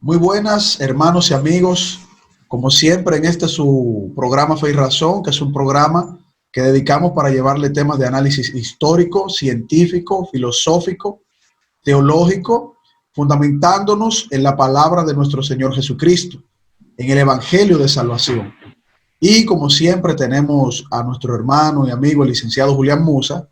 Muy buenas, hermanos y amigos. Como siempre, en este su programa Fe y Razón, que es un programa que dedicamos para llevarle temas de análisis histórico, científico, filosófico, teológico, fundamentándonos en la palabra de nuestro Señor Jesucristo, en el Evangelio de Salvación. Y como siempre tenemos a nuestro hermano y amigo, el licenciado Julián Musa,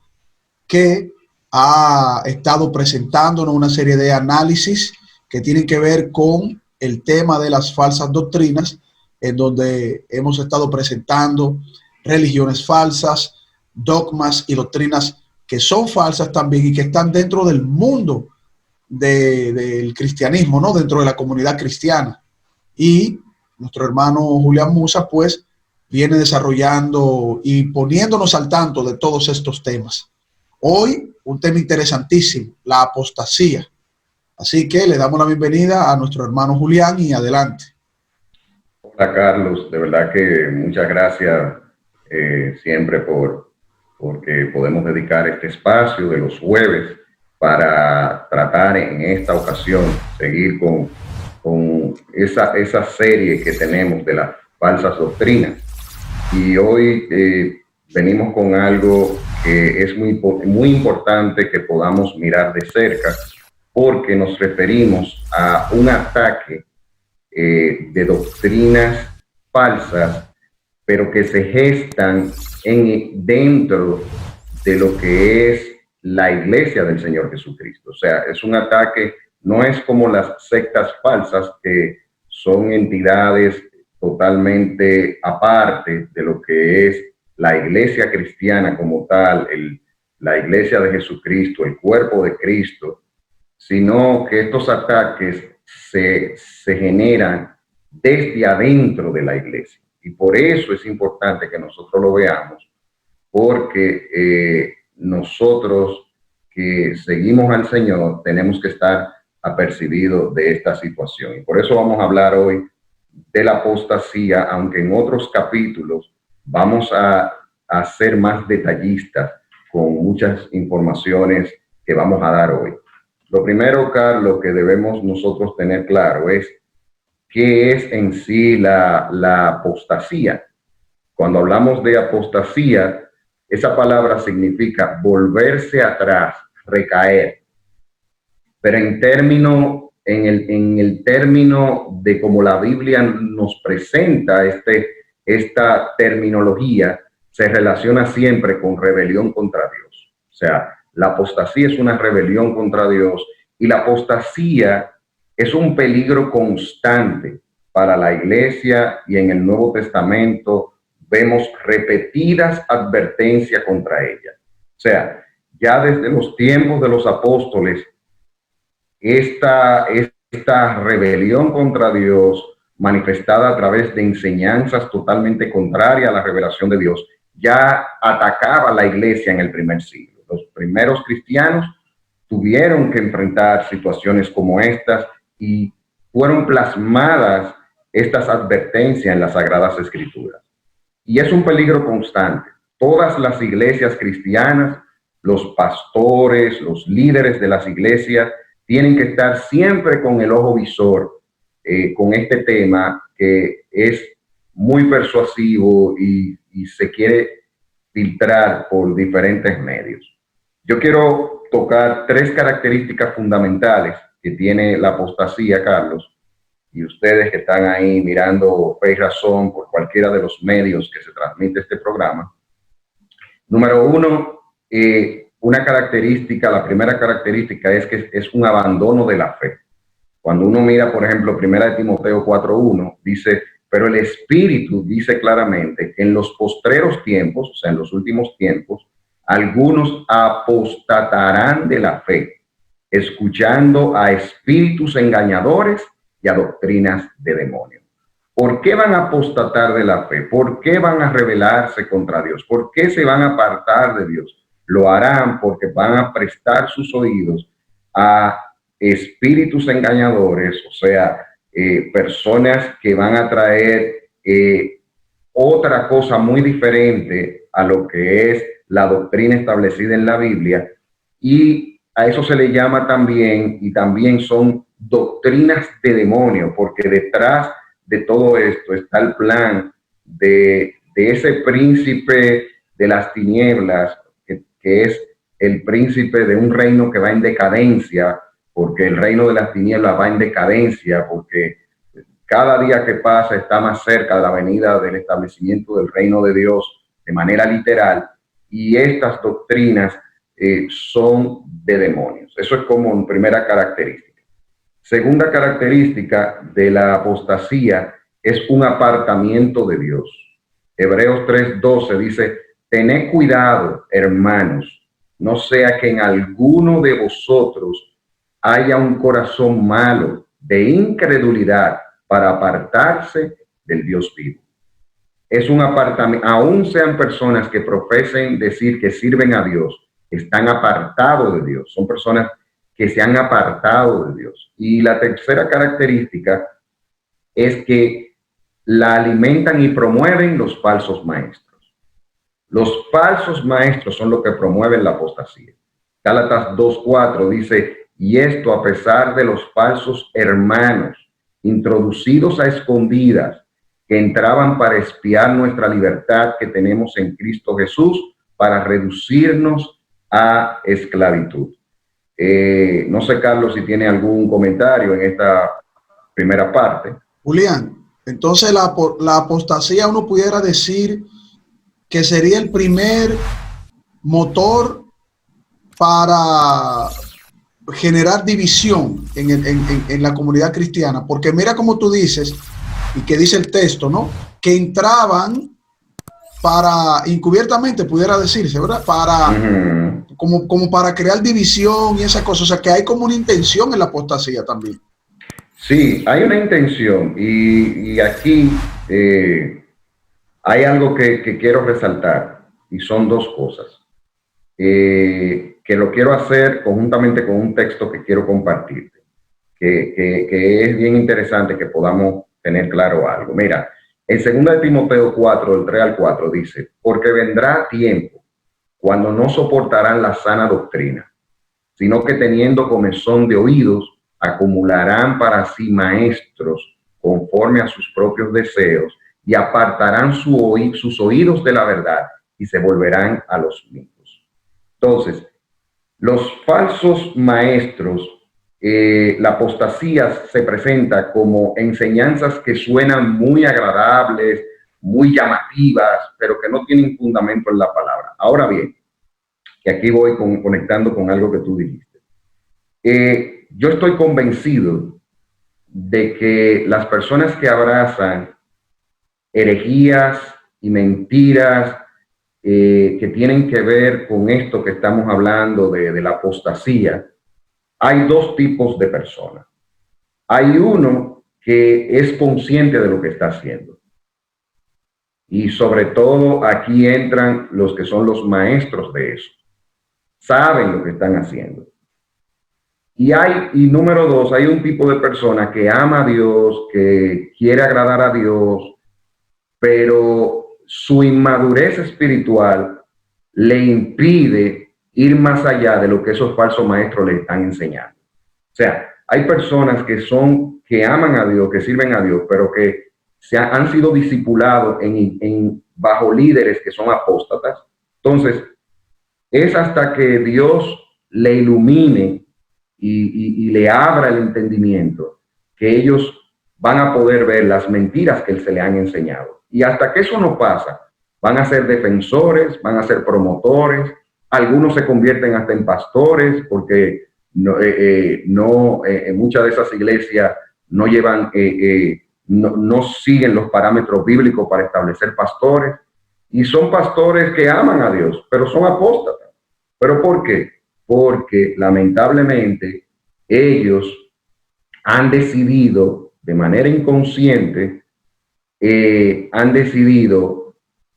que ha estado presentándonos una serie de análisis que tienen que ver con el tema de las falsas doctrinas, en donde hemos estado presentando religiones falsas, dogmas y doctrinas que son falsas también y que están dentro del mundo del cristianismo, ¿no? Dentro de la comunidad cristiana. Y nuestro hermano Julián Musa, pues, viene desarrollando y poniéndonos al tanto de todos estos temas. Hoy, un tema interesantísimo, la apostasía. Así que le damos la bienvenida a nuestro hermano Julián y adelante. Hola Carlos, de verdad que muchas gracias siempre porque podemos dedicar este espacio de los jueves para tratar en esta ocasión, seguir con esa serie que tenemos de las falsas doctrinas. Y hoy venimos con algo que es muy importante que podamos mirar de cerca, porque nos referimos a un ataque de doctrinas falsas, pero que se gestan dentro de lo que es la iglesia del Señor Jesucristo. O sea, es un ataque, no es como las sectas falsas, que son entidades totalmente aparte de lo que es la iglesia cristiana como tal, la iglesia de Jesucristo, el cuerpo de Cristo, sino que estos ataques se generan desde adentro de la iglesia. Y por eso es importante que nosotros lo veamos, porque nosotros que seguimos al Señor tenemos que estar apercibidos de esta situación. Y por eso vamos a hablar hoy de la apostasía, aunque en otros capítulos vamos a ser más detallistas con muchas informaciones que vamos a dar hoy. Lo primero, Carlos, que debemos nosotros tener claro es qué es en sí la apostasía. Cuando hablamos de apostasía, esa palabra significa volverse atrás, recaer. Pero en el término de cómo la Biblia nos presenta esta terminología, se relaciona siempre con rebelión contra Dios. O sea, la apostasía es una rebelión contra Dios, y la apostasía es un peligro constante para la iglesia, y en el Nuevo Testamento vemos repetidas advertencias contra ella. O sea, ya desde los tiempos de los apóstoles, esta rebelión contra Dios, manifestada a través de enseñanzas totalmente contrarias a la revelación de Dios, ya atacaba a la iglesia en el primer siglo. Los primeros cristianos tuvieron que enfrentar situaciones como estas, y fueron plasmadas estas advertencias en las Sagradas Escrituras. Y es un peligro constante. Todas las iglesias cristianas, los pastores, los líderes de las iglesias, tienen que estar siempre con el ojo visor con este tema, que es muy persuasivo y se quiere filtrar por diferentes medios. Yo quiero tocar tres características fundamentales que tiene la apostasía, Carlos, y ustedes que están ahí mirando Fe y Razón por cualquiera de los medios que se transmite este programa. Número uno, una característica, la primera característica es que es un abandono de la fe. Cuando uno mira, por ejemplo, 1 Timoteo 4:1, dice, pero el Espíritu dice claramente que en los postreros tiempos, o sea, en los últimos tiempos, algunos apostatarán de la fe, escuchando a espíritus engañadores y a doctrinas de demonios. ¿Por qué van a apostatar de la fe? ¿Por qué van a rebelarse contra Dios? ¿Por qué se van a apartar de Dios? Lo harán porque van a prestar sus oídos a espíritus engañadores, o sea, personas que van a traer otra cosa muy diferente a lo que es la doctrina establecida en la Biblia, y a eso se le llama también, y también son doctrinas de demonio, porque detrás de todo esto está el plan de ese príncipe de las tinieblas, que es el príncipe de un reino que va en decadencia, porque el reino de las tinieblas va en decadencia, porque cada día que pasa está más cerca de la venida del establecimiento del reino de Dios de manera literal, y estas doctrinas son de demonios. Eso es como primera característica. Segunda característica de la apostasía es un apartamiento de Dios. Hebreos 3:12 dice: tened cuidado, hermanos, no sea que en alguno de vosotros haya un corazón malo de incredulidad para apartarse del Dios vivo. Es un apartamiento, aún sean personas que profesen decir que sirven a Dios, están apartados de Dios, son personas que se han apartado de Dios. Y la tercera característica es que la alimentan y promueven los falsos maestros. Los falsos maestros son los que promueven la apostasía. Gálatas 2:4 dice: y esto a pesar de los falsos hermanos, introducidos a escondidas, que entraban para espiar nuestra libertad que tenemos en Cristo Jesús, para reducirnos a esclavitud. No sé, Carlos, si tiene algún comentario en esta primera parte. Julián, entonces la apostasía, uno pudiera decir que sería el primer motor para generar división en la comunidad cristiana, porque mira como tú dices, y que dice el texto, ¿no? Que entraban para, encubiertamente pudiera decirse, ¿verdad? Para, como para crear división y esas cosas, o sea que hay como una intención en la apostasía también. Sí, hay una intención, y aquí hay algo que quiero resaltar, y son dos cosas. Que lo quiero hacer conjuntamente con un texto que quiero compartirte, que es bien interesante que podamos tener claro algo. Mira, en 2 Timoteo 4, del 3 al 4 dice: porque vendrá tiempo cuando no soportarán la sana doctrina, sino que teniendo comezón de oídos, acumularán para sí maestros conforme a sus propios deseos, y apartarán sus oídos de la verdad y se volverán a los mitos. Entonces, los falsos maestros, la apostasía se presenta como enseñanzas que suenan muy agradables, muy llamativas, pero que no tienen fundamento en la palabra. Ahora bien, que aquí voy conectando con algo que tú dijiste. Yo estoy convencido de que las personas que abrazan herejías y mentiras que tienen que ver con esto que estamos hablando de la apostasía, hay dos tipos de personas. Hay uno que es consciente de lo que está haciendo. Y sobre todo aquí entran los que son los maestros de eso. Saben lo que están haciendo. Y número dos, hay un tipo de persona que ama a Dios, que quiere agradar a Dios, pero su inmadurez espiritual le impide ir más allá de lo que esos falsos maestros le están enseñando. O sea, hay personas que aman a Dios, que sirven a Dios, pero que han sido discipulados bajo líderes que son apóstatas. Entonces, es hasta que Dios le ilumine y le abra el entendimiento que ellos van a poder ver las mentiras que se le han enseñado. Y hasta que eso no pasa, van a ser defensores, van a ser promotores, algunos se convierten hasta en pastores, porque muchas de esas iglesias no llevan, no siguen los parámetros bíblicos para establecer pastores, y son pastores que aman a Dios, pero son apóstatas. ¿Pero por qué? Porque lamentablemente ellos han decidido de manera inconsciente, han decidido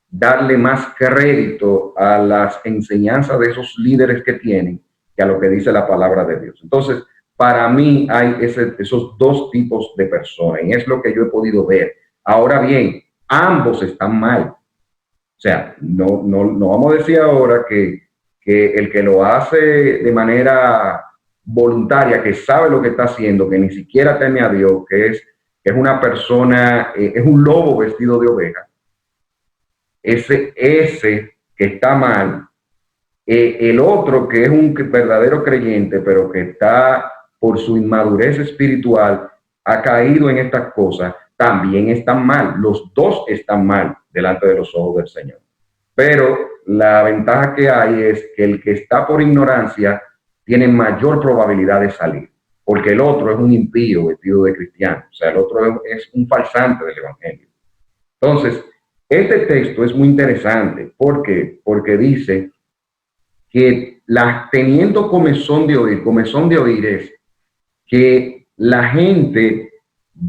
darle más crédito a las enseñanzas de esos líderes que tienen que a lo que dice la palabra de Dios. Entonces, para mí hay esos dos tipos de personas, y es lo que yo he podido ver. Ahora bien, ambos están mal. O sea, no vamos a decir ahora que el que lo hace de manera voluntaria, que sabe lo que está haciendo, que ni siquiera teme a Dios, que es una persona, es un lobo vestido de oveja, ese que está mal, el otro que es un verdadero creyente, pero que está por su inmadurez espiritual, ha caído en estas cosas, también están mal. Los dos están mal delante de los ojos del Señor. Pero la ventaja que hay es que el que está por ignorancia tiene mayor probabilidad de salir, porque el otro es un impío vestido de cristiano, o sea, el otro es un falsante del evangelio. Entonces, este texto es muy interesante. ¿Por qué? Porque dice que teniendo comezón de oír es que la gente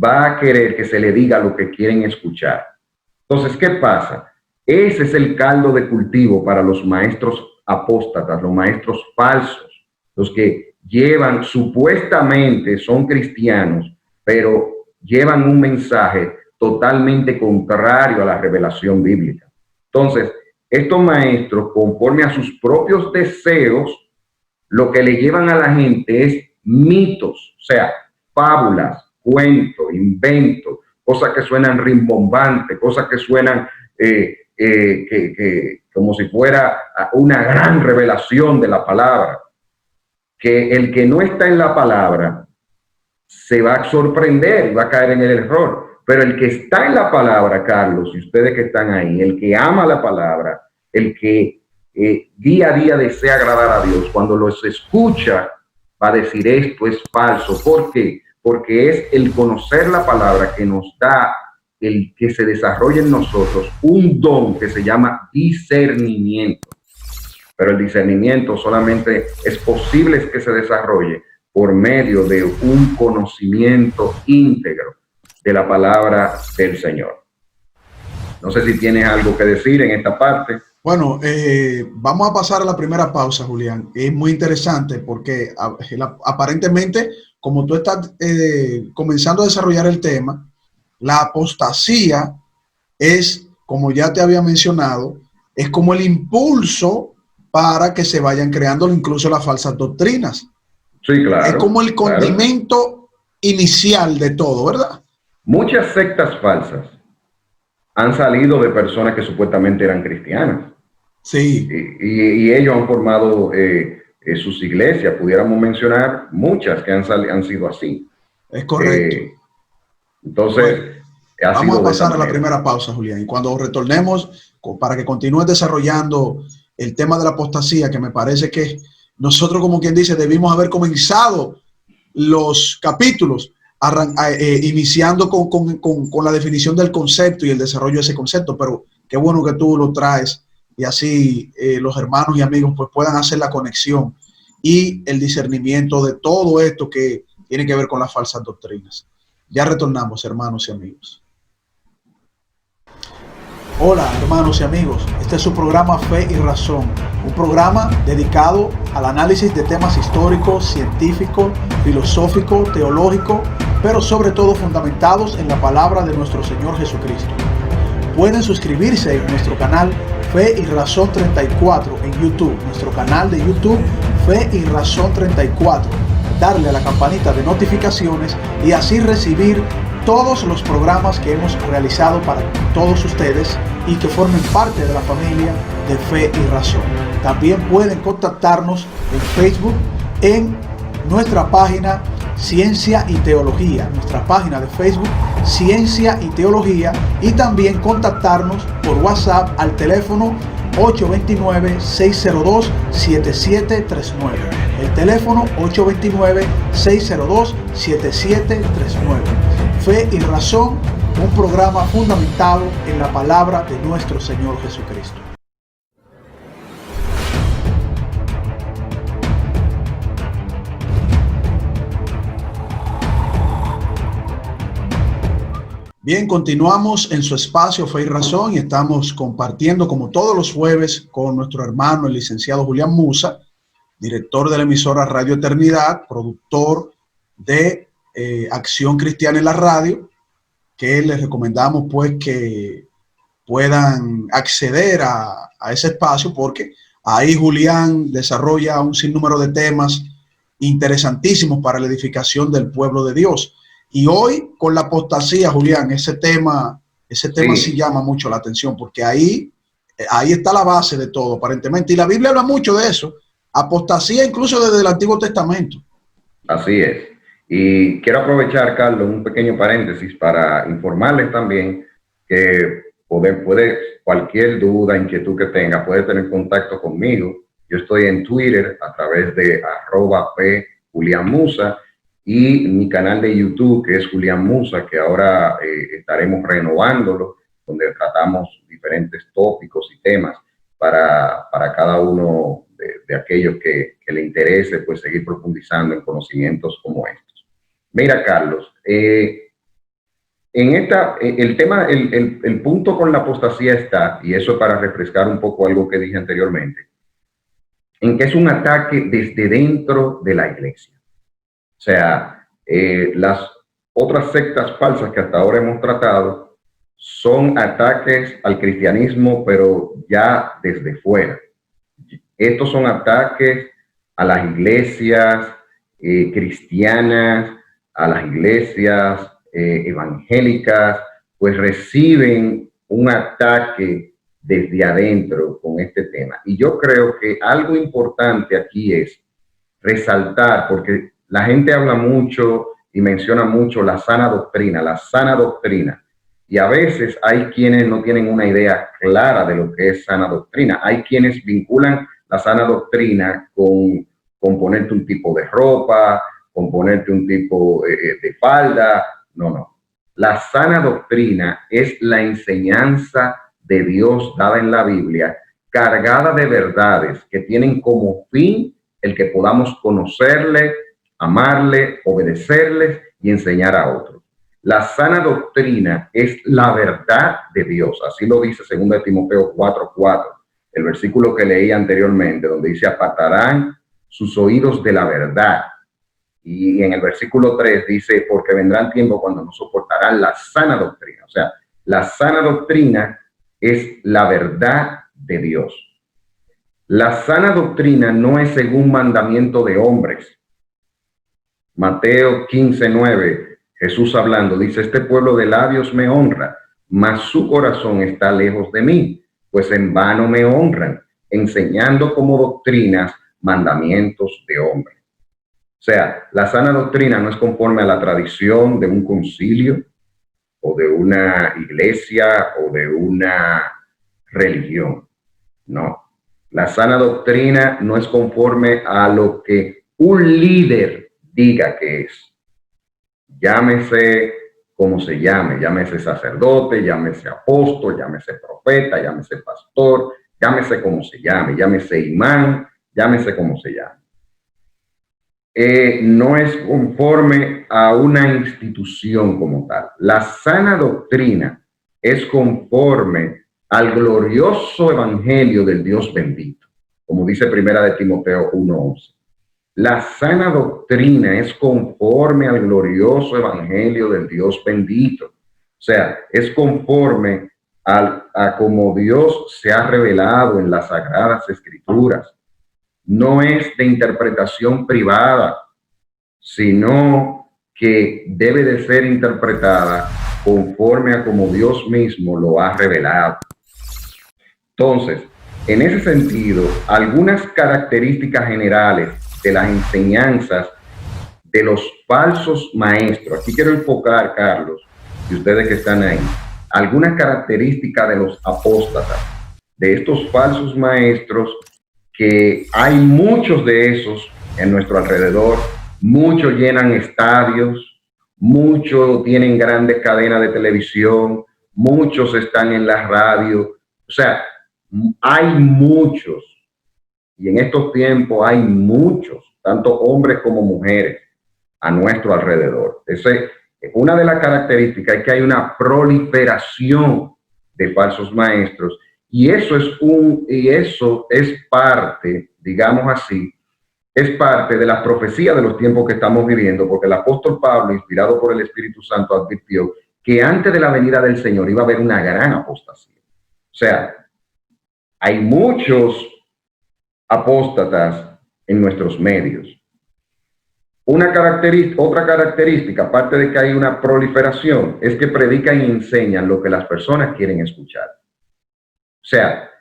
va a querer que se le diga lo que quieren escuchar. Entonces, ¿qué pasa? Ese es el caldo de cultivo para los maestros apóstatas, los maestros falsos, los que llevan, supuestamente son cristianos, pero llevan un mensaje totalmente contrario a la revelación bíblica. Entonces, estos maestros, conforme a sus propios deseos, lo que le llevan a la gente es mitos, o sea, fábulas, cuentos, inventos, cosas que suenan rimbombantes, cosas que suenan como si fuera una gran revelación de la palabra, que el que no está en la palabra se va a sorprender y va a caer en el error. Pero el que está en la palabra, Carlos, y ustedes que están ahí, el que ama la palabra, el que día a día desea agradar a Dios, cuando los escucha, va a decir esto es falso. ¿Por qué? Porque es el conocer la palabra que nos da el que se desarrolle en nosotros un don que se llama discernimiento. Pero el discernimiento solamente es posible que se desarrolle por medio de un conocimiento íntegro de la palabra del Señor. No sé si tienes algo que decir en esta parte. Bueno, vamos a pasar a la primera pausa, Julián. Es muy interesante porque aparentemente, como tú estás comenzando a desarrollar el tema, la apostasía es, como ya te había mencionado, es como el impulso para que se vayan creando incluso las falsas doctrinas. Sí, claro. Es como el condimento inicial de todo, ¿verdad? Muchas sectas falsas han salido de personas que supuestamente eran cristianas. Sí. Y ellos han formado sus iglesias. Pudiéramos mencionar muchas que han sido así. Es correcto. Entonces, bueno, vamos a pasar a la primera pausa, Julián. Y cuando retornemos, para que continúes desarrollando el tema de la apostasía, que me parece que nosotros, como quien dice, debimos haber comenzado los capítulos iniciando con la definición del concepto y el desarrollo de ese concepto, pero qué bueno que tú lo traes y así los hermanos y amigos pues puedan hacer la conexión y el discernimiento de todo esto que tiene que ver con las falsas doctrinas. Ya retornamos, hermanos y amigos. Hola, hermanos y amigos. Este es su programa Fe y Razón, un programa dedicado al análisis de temas históricos, científicos, filosóficos, teológicos, pero sobre todo fundamentados en la palabra de nuestro Señor Jesucristo. Pueden suscribirse en nuestro canal Fe y Razón 34 en YouTube, nuestro canal de YouTube Fe y Razón 34, darle a la campanita de notificaciones y así recibir todos los programas que hemos realizado para todos ustedes y que formen parte de la familia de Fe y Razón. También pueden contactarnos en Facebook en nuestra página Ciencia y Teología, nuestra página de Facebook Ciencia y Teología, y también contactarnos por WhatsApp al teléfono 829-602-7739. El teléfono 829-602-7739. Fe y Razón, un programa fundamentado en la palabra de nuestro Señor Jesucristo. Bien, continuamos en su espacio Fe y Razón y estamos compartiendo como todos los jueves con nuestro hermano el licenciado Julián Musa, director de la emisora Radio Eternidad, productor de Acción Cristiana en la radio, que les recomendamos pues que puedan acceder a ese espacio porque ahí Julián desarrolla un sinnúmero de temas interesantísimos para la edificación del pueblo de Dios. Y hoy con la apostasía, Julián, ese tema sí llama mucho la atención, porque ahí está la base de todo, aparentemente. Y la Biblia habla mucho de eso, apostasía incluso desde el Antiguo Testamento. Así es. Y quiero aprovechar, Carlos, un pequeño paréntesis para informarles también que cualquier duda, inquietud que tenga, puede tener contacto conmigo. Yo estoy en Twitter a través de @PJulianMusa y mi canal de YouTube, que es Julián Musa, que ahora estaremos renovándolo, donde tratamos diferentes tópicos y temas para cada uno de aquellos que le interese pues seguir profundizando en conocimientos como estos. Mira, Carlos, el punto con la apostasía está, y eso es para refrescar un poco algo que dije anteriormente, en que es un ataque desde dentro de la iglesia. O sea, las otras sectas falsas que hasta ahora hemos tratado son ataques al cristianismo, pero ya desde fuera. Estos son ataques a las iglesias cristianas, a las iglesias evangélicas, pues reciben un ataque desde adentro con este tema. Y yo creo que algo importante aquí es resaltar, porque la gente habla mucho y menciona mucho la sana doctrina, y a veces hay quienes no tienen una idea clara de lo que es sana doctrina. Hay quienes vinculan la sana doctrina con ponerte un tipo de ropa, con ponerte un tipo de falda. No. La sana doctrina es la enseñanza de Dios dada en la Biblia, cargada de verdades que tienen como fin el que podamos conocerle, amarle, obedecerles y enseñar a otros. La sana doctrina es la verdad de Dios. Así lo dice 2 Timoteo 4:4, el versículo que leí anteriormente, donde dice: apartarán sus oídos de la verdad. Y en el versículo 3 dice: porque vendrán tiempos cuando no soportarán la sana doctrina. O sea, la sana doctrina es la verdad de Dios. La sana doctrina no es según mandamiento de hombres. Mateo 15:9, Jesús hablando, dice: este pueblo de labios me honra, mas su corazón está lejos de mí, pues en vano me honran, enseñando como doctrinas mandamientos de hombres. O sea, la sana doctrina no es conforme a la tradición de un concilio o de una iglesia o de una religión. No. La sana doctrina no es conforme a lo que un líder diga que es. Llámese como se llame, llámese sacerdote, llámese apóstol, llámese profeta, llámese pastor, llámese como se llame, llámese imán, llámese como se llame. No es conforme a una institución como tal. La sana doctrina es conforme al glorioso evangelio del Dios bendito, como dice 1 Timoteo 1:11. La sana doctrina es conforme al glorioso evangelio del Dios bendito. O sea, es conforme a como Dios se ha revelado en las Sagradas Escrituras. No es de interpretación privada, sino que debe de ser interpretada conforme a como Dios mismo lo ha revelado. Entonces, en ese sentido, algunas características generales de las enseñanzas de los falsos maestros, aquí quiero enfocar, Carlos, y ustedes que están ahí, algunas características de los apóstatas, de estos falsos maestros, que hay muchos de esos en nuestro alrededor, muchos llenan estadios, muchos tienen grandes cadenas de televisión, muchos están en la radio, o sea, hay muchos, y en estos tiempos hay muchos, tanto hombres como mujeres, a nuestro alrededor. Una de las características es que hay una proliferación de falsos maestros, y eso es parte, digamos así, es parte de las profecías de los tiempos que estamos viviendo, porque el apóstol Pablo, inspirado por el Espíritu Santo, advirtió que antes de la venida del Señor iba a haber una gran apostasía. O sea, hay muchos apóstatas en nuestros medios. Otra característica, aparte de que hay una proliferación, es que predican y enseñan lo que las personas quieren escuchar. O sea,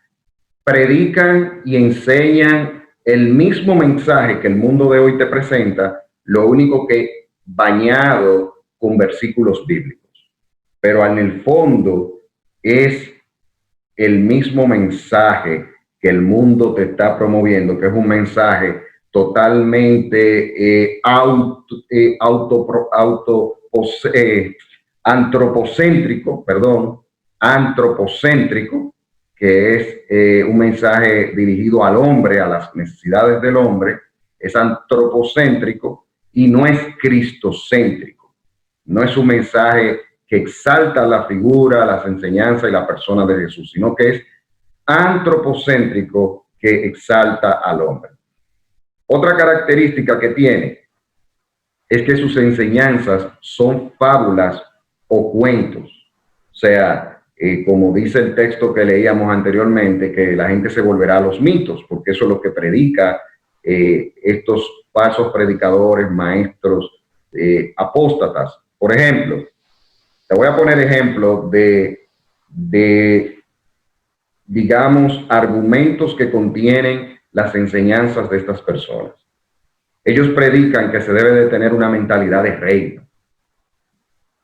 predican y enseñan el mismo mensaje que el mundo de hoy te presenta, lo único que bañado con versículos bíblicos. Pero en el fondo es el mismo mensaje que el mundo te está promoviendo, que es un mensaje totalmente antropocéntrico, que es un mensaje dirigido al hombre, a las necesidades del hombre, es antropocéntrico y no es cristocéntrico. No es un mensaje que exalta la figura, las enseñanzas y la persona de Jesús, sino que es antropocéntrico, que exalta al hombre. Otra característica que tiene es que sus enseñanzas son fábulas o cuentos. O sea, como dice el texto que leíamos anteriormente, que la gente se volverá a los mitos, porque eso es lo que predica estos falsos predicadores, maestros, apóstatas. Por ejemplo, te voy a poner ejemplo de digamos, argumentos que contienen las enseñanzas de estas personas. Ellos predican que se debe de tener una mentalidad de reino,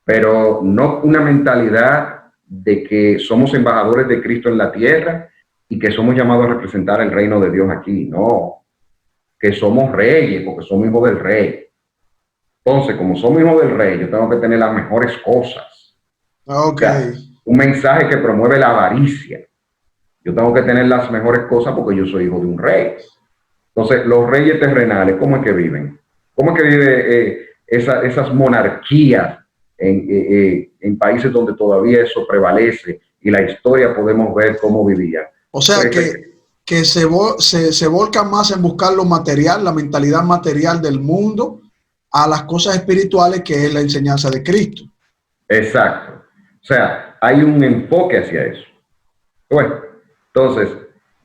pero no una mentalidad de que somos embajadores de Cristo en la tierra y que somos llamados a representar el reino de Dios aquí. No, que somos reyes porque somos hijos del rey. Entonces, como somos hijos del rey, yo tengo que tener las mejores cosas. Okay. O sea, un mensaje que promueve la avaricia. Yo tengo que tener las mejores cosas porque yo soy hijo de un rey. Entonces, los reyes terrenales, ¿cómo es que viven? ¿Cómo es que viven esas monarquías en países donde todavía eso prevalece? Y la historia podemos ver cómo vivían. O sea, que se volca más en buscar lo material, la mentalidad material del mundo, a las cosas espirituales, que es la enseñanza de Cristo. Exacto. O sea, hay un enfoque hacia eso. Bueno, entonces,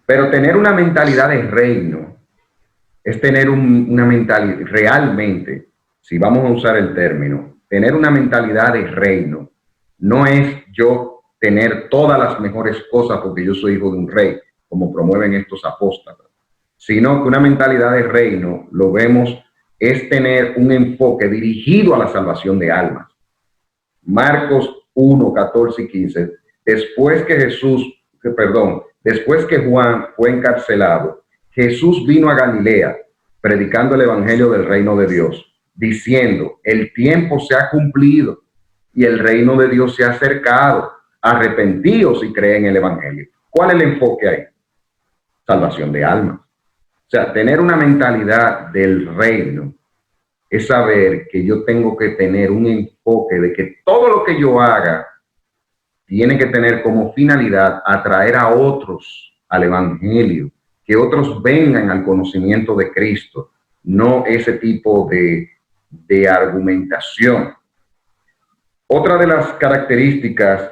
pero tener una mentalidad de reino es tener una mentalidad, realmente, si vamos a usar el término, tener una mentalidad de reino no es yo tener todas las mejores cosas porque yo soy hijo de un rey, como promueven estos apóstatas, sino que una mentalidad de reino, lo vemos, es tener un enfoque dirigido a la salvación de almas. Marcos 1, 14 y 15, después que Juan fue encarcelado, Jesús vino a Galilea predicando el evangelio del reino de Dios, diciendo, el tiempo se ha cumplido y el reino de Dios se ha acercado. Arrepentíos y creen en el evangelio. ¿Cuál es el enfoque ahí? Salvación de almas. O sea, tener una mentalidad del reino es saber que yo tengo que tener un enfoque de que todo lo que yo haga tiene que tener como finalidad atraer a otros al evangelio, que otros vengan al conocimiento de Cristo, no ese tipo de argumentación. Otra de las características,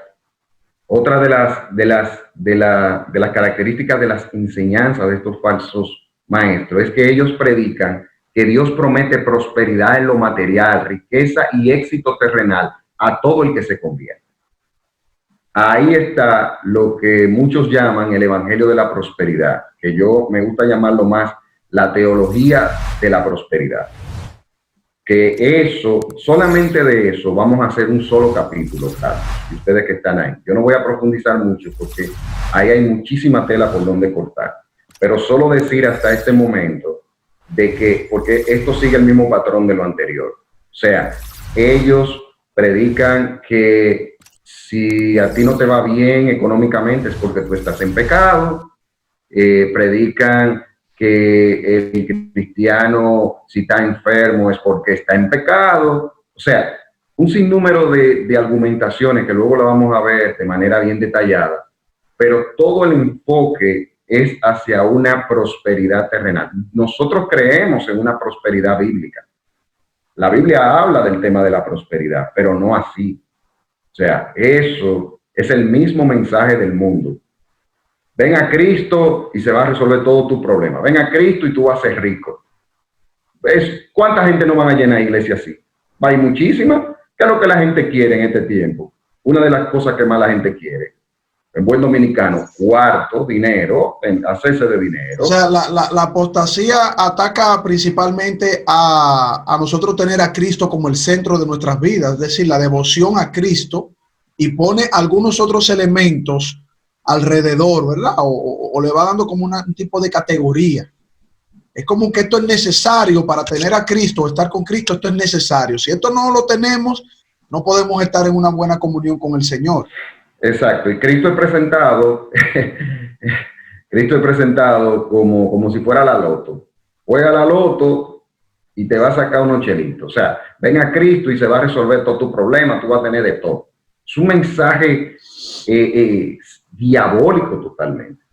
características de las enseñanzas de estos falsos maestros es que ellos predican que Dios promete prosperidad en lo material, riqueza y éxito terrenal a todo el que se convierte. Ahí está lo que muchos llaman el evangelio de la prosperidad, que yo me gusta llamarlo más la teología de la prosperidad. Que eso, solamente de eso, vamos a hacer un solo capítulo, claro, y ustedes que están ahí. Yo no voy a profundizar mucho porque ahí hay muchísima tela por donde cortar. Pero solo decir hasta este momento de que, porque esto sigue el mismo patrón de lo anterior. O sea, ellos predican que si a ti no te va bien económicamente es porque tú estás en pecado. Predican que el cristiano, si está enfermo, es porque está en pecado. O sea, un sinnúmero de argumentaciones que luego la vamos a ver de manera bien detallada, pero todo el enfoque es hacia una prosperidad terrenal. Nosotros creemos en una prosperidad bíblica. La Biblia habla del tema de la prosperidad, pero no así. O sea, eso es el mismo mensaje del mundo. Ven a Cristo y se va a resolver todo tu problema. Ven a Cristo y tú vas a ser rico. ¿Cuánta gente no van a llenar iglesia así? Hay muchísimas. ¿Qué es lo que la gente quiere en este tiempo? Una de las cosas que más la gente quiere, en buen dominicano, cuarto, dinero, hacerse de dinero. O sea, la apostasía ataca principalmente a nosotros tener a Cristo como el centro de nuestras vidas, es decir, la devoción a Cristo, y pone algunos otros elementos alrededor, ¿verdad? O le va dando como un tipo de categoría. Es como que esto es necesario para tener a Cristo, estar con Cristo, esto es necesario. Si esto no lo tenemos, no podemos estar en una buena comunión con el Señor. Exacto, y Cristo es presentado, Cristo es presentado como si fuera la loto. Juega la loto y te va a sacar unos chelitos. O sea, ven a Cristo y se va a resolver todo tu problema, tú vas a tener de todo. Es un mensaje diabólico totalmente.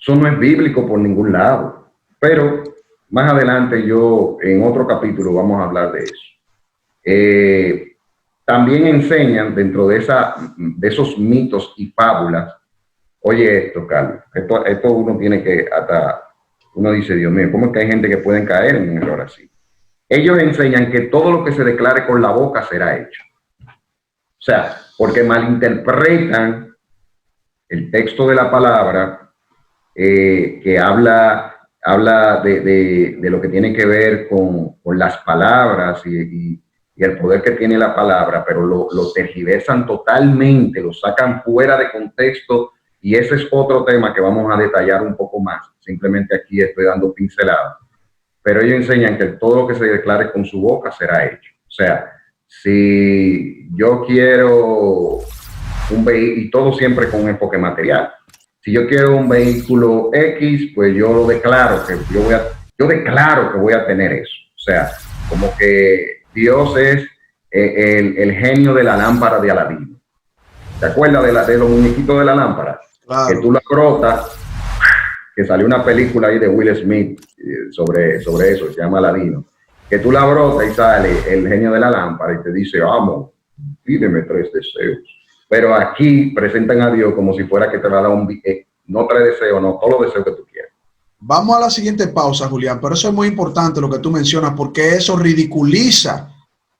Eso no es bíblico por ningún lado. Pero más adelante en otro capítulo vamos a hablar de eso. También enseñan dentro de esos mitos y fábulas. Oye esto, Carlos, esto uno tiene que uno dice, Dios mío, ¿cómo es que hay gente que puede caer en un error así? Ellos enseñan que todo lo que se declare con la boca será hecho. O sea, porque malinterpretan el texto de la palabra que habla de lo que tiene que ver con las palabras y el poder que tiene la palabra, pero lo tergiversan totalmente, lo sacan fuera de contexto, y ese es otro tema que vamos a detallar un poco más. Simplemente aquí estoy dando pinceladas. Pero ellos enseñan que todo lo que se declare con su boca será hecho. O sea, si yo quiero un vehículo, y todo siempre con un enfoque material, si yo quiero un vehículo X, pues yo lo declaro, yo declaro que voy a tener eso. O sea, como que Dios es el genio de la lámpara de Aladino. ¿Te acuerdas de los muñequitos de la lámpara? Claro. Que tú la frotas, que salió una película ahí de Will Smith sobre eso, se llama Aladino. Que tú la brotas y sale el genio de la lámpara y te dice, vamos, pídeme 3 deseos. Pero aquí presentan a Dios como si fuera que te va a dar no 3 deseos, no, todos los deseos que tú quieras. Vamos a la siguiente pausa, Julián, pero eso es muy importante lo que tú mencionas, porque eso ridiculiza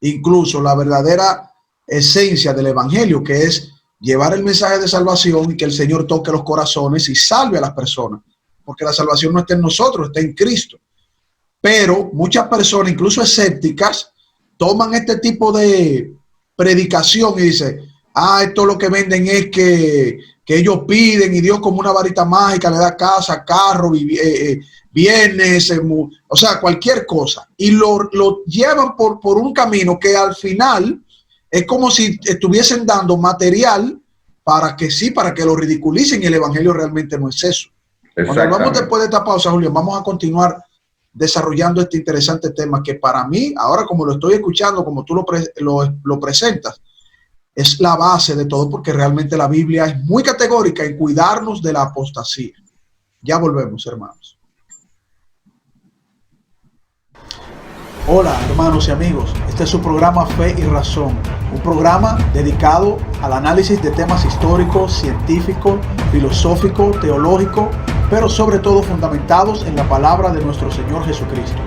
incluso la verdadera esencia del evangelio, que es llevar el mensaje de salvación y que el Señor toque los corazones y salve a las personas, porque la salvación no está en nosotros, está en Cristo. Pero muchas personas, incluso escépticas, toman este tipo de predicación y dicen, esto lo que venden es que ellos piden y Dios como una varita mágica le da casa, carro, bienes, o sea, cualquier cosa. Y lo llevan por un camino que al final es como si estuviesen dando material para que lo ridiculicen, y el evangelio realmente no es eso. Cuando vamos después de esta pausa, Julián, vamos a continuar desarrollando este interesante tema que para mí, ahora como lo estoy escuchando, como tú lo presentas, es la base de todo, porque realmente la Biblia es muy categórica en cuidarnos de la apostasía. Ya volvemos, hermanos. Hola, hermanos y amigos. Este es su programa Fe y Razón, un programa dedicado al análisis de temas históricos, científicos, filosóficos, teológicos, pero sobre todo fundamentados en la palabra de nuestro Señor Jesucristo.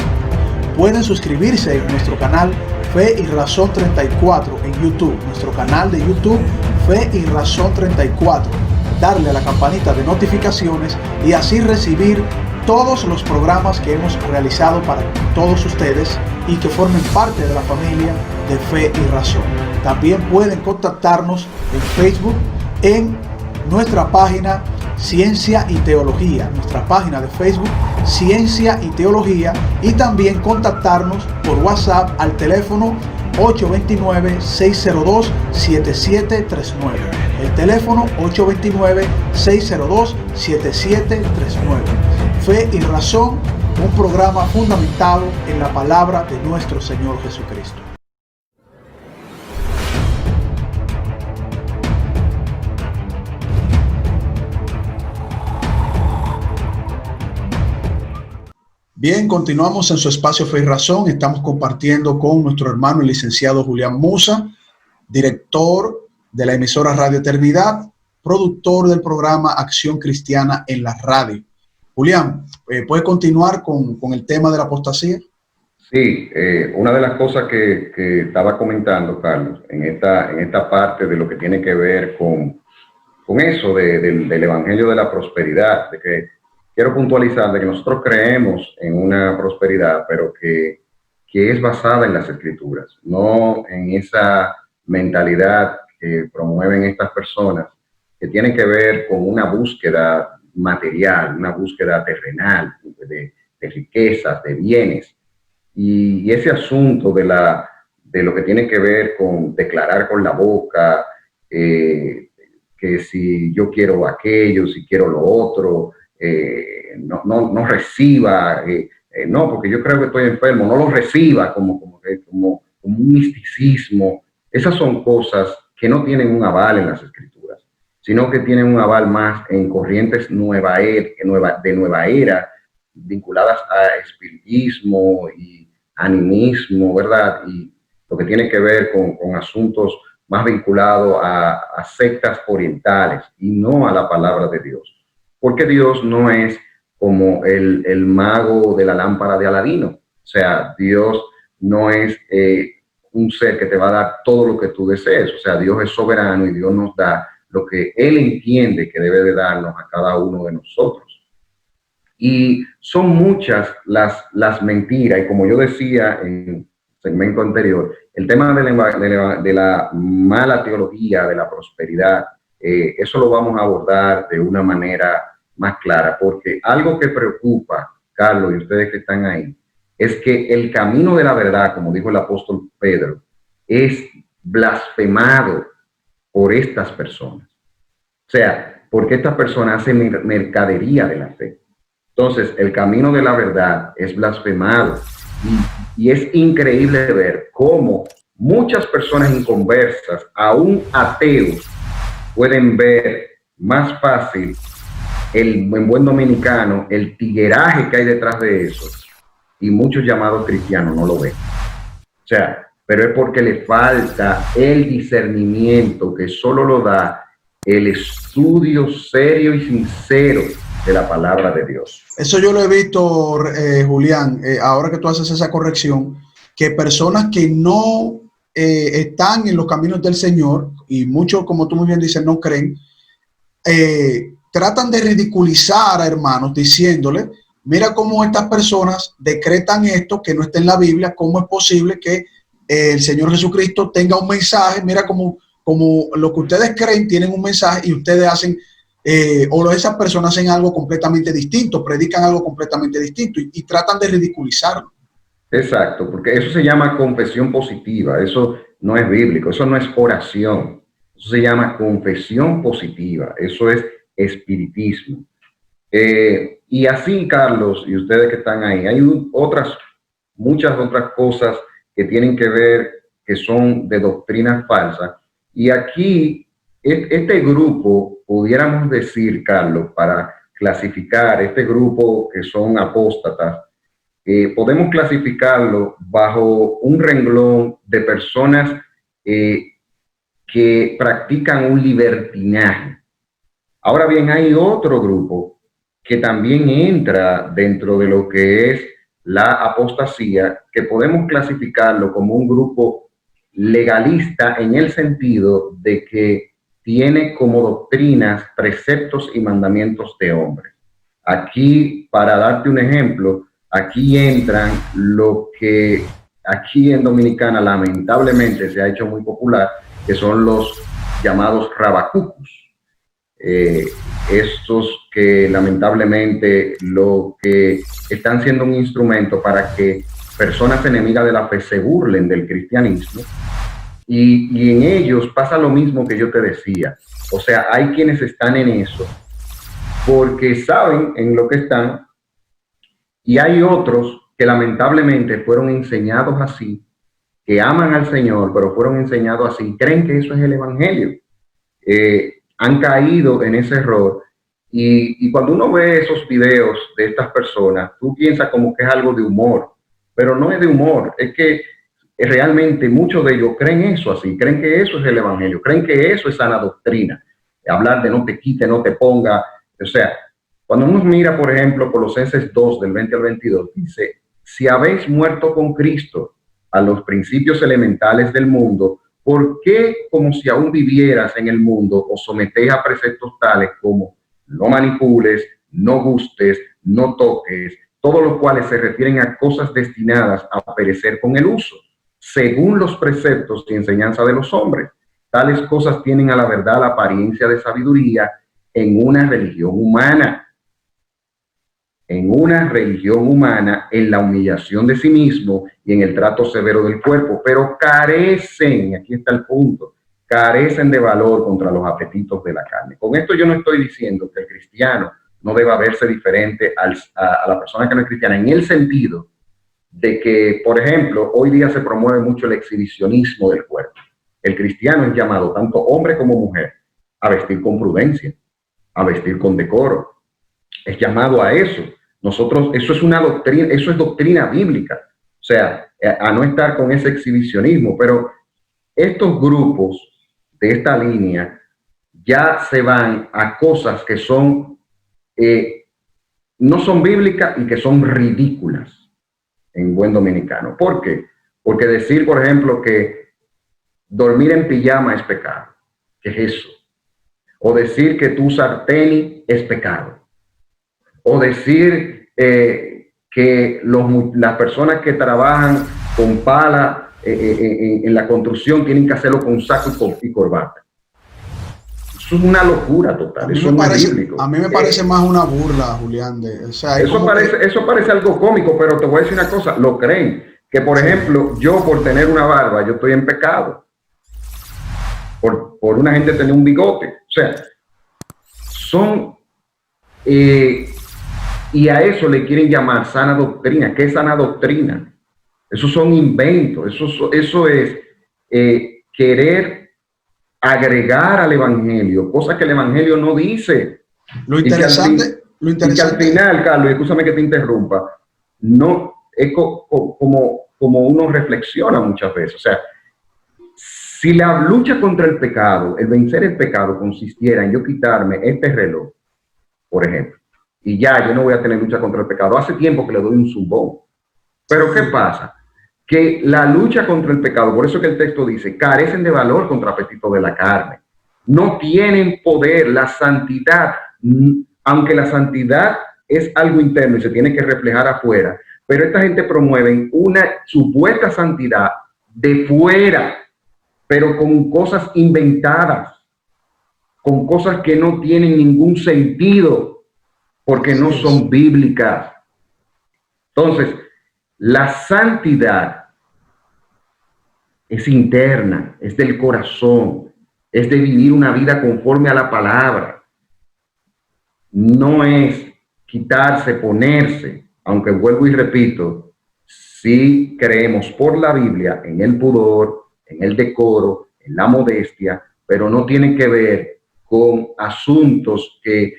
Pueden suscribirse en nuestro canal Fe y Razón 34 en YouTube, nuestro canal de YouTube Fe y Razón 34, darle a la campanita de notificaciones y así recibir todos los programas que hemos realizado para todos ustedes y que formen parte de la familia de Fe y Razón. También pueden contactarnos en Facebook en nuestra página Ciencia y Teología, nuestra página de Facebook Ciencia y Teología, y también contactarnos por WhatsApp al teléfono 829-602-7739. El teléfono 829-602-7739. Fe y Razón, un programa fundamentado en la palabra de nuestro Señor Jesucristo. Bien, continuamos en su espacio Fe y Razón. Estamos compartiendo con nuestro hermano el licenciado Julián Musa, director de la emisora Radio Eternidad, productor del programa Acción Cristiana en la radio. Julián, ¿puede continuar con el tema de la apostasía? Sí, una de las cosas que estaba comentando, Carlos, en esta parte de lo que tiene que ver con eso del Evangelio de la prosperidad, de que quiero puntualizar de que nosotros creemos en una prosperidad, pero que es basada en las Escrituras, no en esa mentalidad que promueven estas personas, que tiene que ver con una búsqueda material, una búsqueda terrenal, de riquezas, de bienes. Y ese asunto de lo que tiene que ver con declarar con la boca, que si yo quiero aquello, si quiero lo otro, no reciba, no, porque yo creo que estoy enfermo, no lo reciba como un misticismo. Esas son cosas que no tienen un aval en las escrituras, sino que tienen un aval más en corrientes de nueva era, vinculadas a espiritismo y animismo, ¿verdad? Y lo que tiene que ver con asuntos más vinculados a sectas orientales y no a la palabra de Dios. Porque Dios no es como el mago de la lámpara de Aladino. O sea, Dios no es un ser que te va a dar todo lo que tú desees. O sea, Dios es soberano y Dios nos da lo que Él entiende que debe de darnos a cada uno de nosotros. Y son muchas las mentiras, y como yo decía en el segmento anterior, el tema de la mala teología de la prosperidad, eso lo vamos a abordar de una manera más clara, porque algo que preocupa, Carlos, y ustedes que están ahí, es que el camino de la verdad, como dijo el apóstol Pedro, es blasfemado por estas personas. O sea, porque estas personas hacen mercadería de la fe. Entonces, el camino de la verdad es blasfemado y es increíble ver cómo muchas personas inconversas, aún ateos, pueden ver más fácil en buen dominicano el tigueraje que hay detrás de eso y muchos llamados cristianos no lo ven. O sea, pero es porque le falta el discernimiento que solo lo da el estudio serio y sincero de la palabra de Dios. Eso yo lo he visto, Julián, ahora que tú haces esa corrección, que personas que no están en los caminos del Señor, y muchos, como tú muy bien dices, no creen, tratan de ridiculizar a hermanos diciéndole, mira cómo estas personas decretan esto que no está en la Biblia, cómo es posible que el Señor Jesucristo tenga un mensaje, mira como lo que ustedes creen tienen un mensaje y ustedes hacen o esas personas hacen algo completamente distinto, predican algo completamente distinto y tratan de ridiculizarlo. Exacto, porque eso se llama confesión positiva, eso no es bíblico, eso no es oración, eso se llama confesión positiva, eso es espiritismo. Y así, Carlos, y ustedes que están ahí, hay muchas otras cosas que tienen que ver, que son de doctrinas falsas. Y aquí, este grupo, pudiéramos decir, Carlos, para clasificar este grupo que son apóstatas, podemos clasificarlo bajo un renglón de personas que practican un libertinaje. Ahora bien, hay otro grupo que también entra dentro de lo que es la apostasía, que podemos clasificarlo como un grupo legalista en el sentido de que tiene como doctrinas preceptos y mandamientos de hombres. Aquí, para darte un ejemplo, aquí entran lo que aquí en Dominicana lamentablemente se ha hecho muy popular, que son los llamados rabacucus. Estos que lamentablemente lo que están siendo un instrumento para que personas enemigas de la fe se burlen del cristianismo y en ellos pasa lo mismo que yo te decía. O sea, hay quienes están en eso porque saben en lo que están y hay otros que lamentablemente fueron enseñados así, que aman al Señor, pero fueron enseñados así, creen que eso es el evangelio. Han caído en ese error y cuando uno ve esos videos de estas personas, tú piensas como que es algo de humor, pero no es de humor, es que realmente muchos de ellos creen eso así, creen que eso es el evangelio, creen que eso es sana doctrina, hablar de no te quite, no te ponga, o sea, cuando uno mira, por ejemplo, Colosenses 2, del 20 al 22, dice, si habéis muerto con Cristo a los principios elementales del mundo, ¿por qué, como si aún vivieras en el mundo, os sometéis a preceptos tales como no manipules, no gustes, no toques, todos los cuales se refieren a cosas destinadas a perecer con el uso, según los preceptos y enseñanza de los hombres? Tales cosas tienen a la verdad la apariencia de sabiduría en una religión humana. En una religión humana, en la humillación de sí mismo y en el trato severo del cuerpo, pero carecen, aquí está el punto, carecen de valor contra los apetitos de la carne. Con esto yo no estoy diciendo que el cristiano no deba verse diferente a la persona que no es cristiana, en el sentido de que, por ejemplo, hoy día se promueve mucho el exhibicionismo del cuerpo. El cristiano es llamado, tanto hombre como mujer, a vestir con prudencia, a vestir con decoro. Es llamado a eso. Nosotros, eso es una doctrina, eso es doctrina bíblica. O sea, a no estar con ese exhibicionismo. Pero estos grupos de esta línea ya se van a cosas que son, no son bíblicas y que son ridículas en buen dominicano. ¿Por qué? Porque decir, por ejemplo, que dormir en pijama es pecado. ¿Qué es eso? O decir que tú usar tenis es pecado. O decir que las personas que trabajan con pala en la construcción tienen que hacerlo con saco y corbata. Eso es una locura total. Eso no es bíblico. A mí me parece más una burla, Julián. Eso parece algo cómico, pero te voy a decir una cosa. Lo creen. Que, por ejemplo, yo por tener una barba, yo estoy en pecado. Por una gente tener un bigote. O sea, son... y a eso le quieren llamar sana doctrina. ¿Qué es sana doctrina? Esos son inventos. Eso es querer agregar al evangelio cosas que el evangelio no dice. Lo interesante. Y que al final, Carlos, escúchame que te interrumpa, no es como uno reflexiona muchas veces. O sea, si la lucha contra el pecado, el vencer el pecado, consistiera en yo quitarme este reloj, por ejemplo, y ya yo no voy a tener lucha contra el pecado. Hace tiempo que le doy un zumbón. Pero ¿qué pasa? Que la lucha contra el pecado, por eso que el texto dice, carecen de valor contra el apetito de la carne. No tienen poder. La santidad, aunque la santidad es algo interno y se tiene que reflejar afuera, pero esta gente promueve una supuesta santidad de fuera, pero con cosas inventadas, con cosas que no tienen ningún sentido, porque no son bíblicas. Entonces, la santidad es interna, es del corazón, es de vivir una vida conforme a la palabra. No es quitarse, ponerse, aunque vuelvo y repito, sí creemos por la Biblia en el pudor, en el decoro, en la modestia, pero no tiene que ver con asuntos que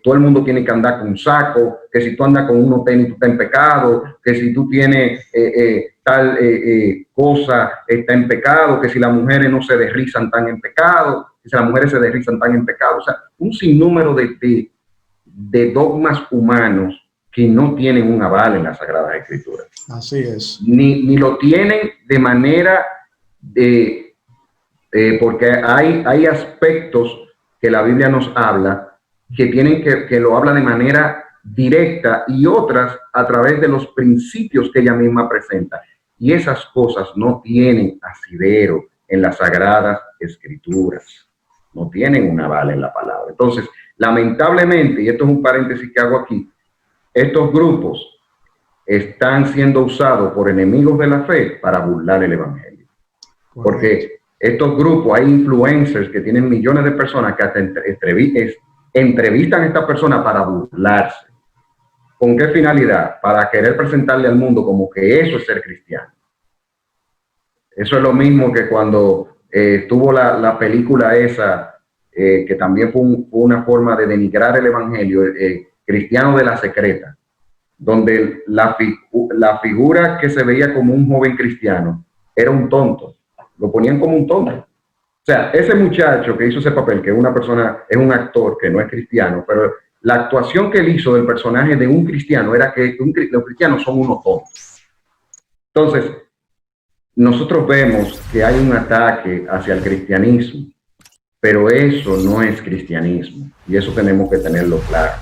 todo el mundo tiene que andar con un saco, que si tú andas con unos tenis tú estás en pecado, que si tú tienes tal cosa está en pecado, que si las mujeres no se desrizan tan en pecado, que si las mujeres se desrizan tan en pecado. O sea, un sinnúmero de dogmas humanos que no tienen un aval en las Sagradas Escrituras. Así es. Ni lo tienen de manera de... porque hay aspectos que la Biblia nos habla que lo habla de manera directa y otras a través de los principios que ella misma presenta. Y esas cosas no tienen asidero en las Sagradas Escrituras. No tienen un aval en la palabra. Entonces, lamentablemente, y esto es un paréntesis que hago aquí, estos grupos están siendo usados por enemigos de la fe para burlar el evangelio. Porque estos grupos, hay influencers que tienen millones de personas que hasta entrevistan a esta persona para burlarse. ¿Con qué finalidad? Para querer presentarle al mundo como que eso es ser cristiano. Eso es lo mismo que cuando tuvo la película esa, que también fue una forma de denigrar el evangelio, Cristiano de la Secreta, donde la figura que se veía como un joven cristiano era un tonto. Lo ponían como un tonto. O sea, ese muchacho que hizo ese papel, que es una persona, es un actor que no es cristiano, pero la actuación que él hizo del personaje de un cristiano era que los cristianos son unos tontos. Entonces, nosotros vemos que hay un ataque hacia el cristianismo, pero eso no es cristianismo, y eso tenemos que tenerlo claro.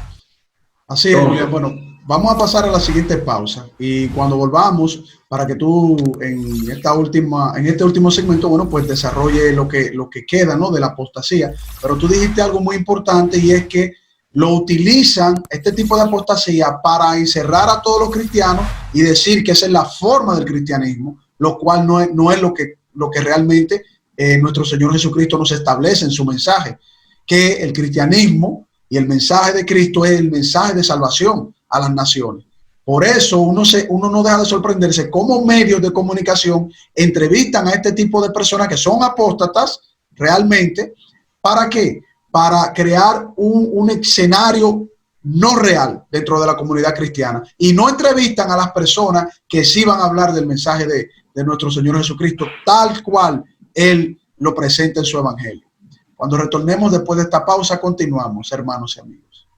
Así es, Julián. Bueno, vamos a pasar a la siguiente pausa y cuando volvamos, para que tú en este último segmento, bueno, pues desarrolle lo que queda, ¿no?, de la apostasía. Pero tú dijiste algo muy importante y es que lo utilizan, este tipo de apostasía, para encerrar a todos los cristianos y decir que esa es la forma del cristianismo, lo cual no es lo que realmente nuestro Señor Jesucristo nos establece en su mensaje, que el cristianismo y el mensaje de Cristo es el mensaje de salvación a las naciones. Por eso uno no deja de sorprenderse cómo medios de comunicación entrevistan a este tipo de personas que son apóstatas realmente. ¿Para qué? Para crear un escenario no real dentro de la comunidad cristiana, y no entrevistan a las personas que sí van a hablar del mensaje de nuestro Señor Jesucristo tal cual Él lo presenta en su evangelio. Cuando retornemos después de esta pausa, continuamos, hermanos y amigos.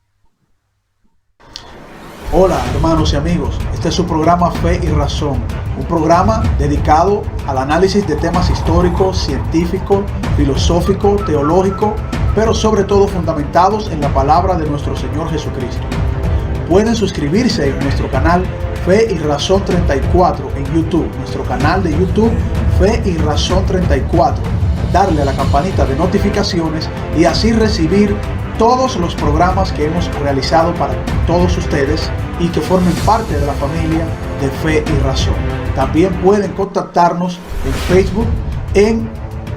Hola, hermanos y amigos. Este es su programa Fe y Razón, un programa dedicado al análisis de temas históricos, científicos, filosóficos, teológicos, pero sobre todo fundamentados en la palabra de nuestro Señor Jesucristo. Pueden suscribirse en nuestro canal Fe y Razón 34 en YouTube, nuestro canal de YouTube Fe y Razón 34, darle a la campanita de notificaciones y así recibir todos los programas que hemos realizado para todos ustedes y que formen parte de la familia de Fe y Razón. También pueden contactarnos en Facebook en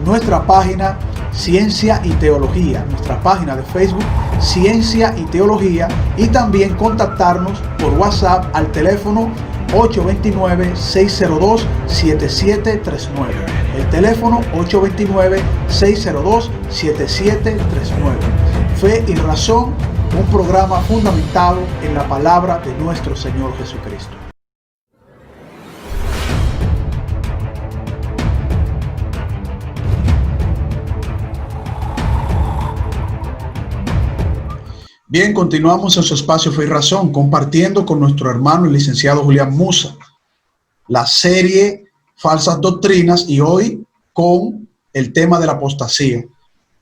nuestra página Ciencia y Teología, nuestra página de Facebook Ciencia y Teología, y también contactarnos por WhatsApp al teléfono 829-602-7739. El teléfono 829-602-7739. Fe y Razón, un programa fundamentado en la palabra de nuestro Señor Jesucristo. Bien, continuamos en su espacio Fe y Razón, compartiendo con nuestro hermano el licenciado Julián Musa la serie Falsas Doctrinas, y hoy con el tema de la apostasía.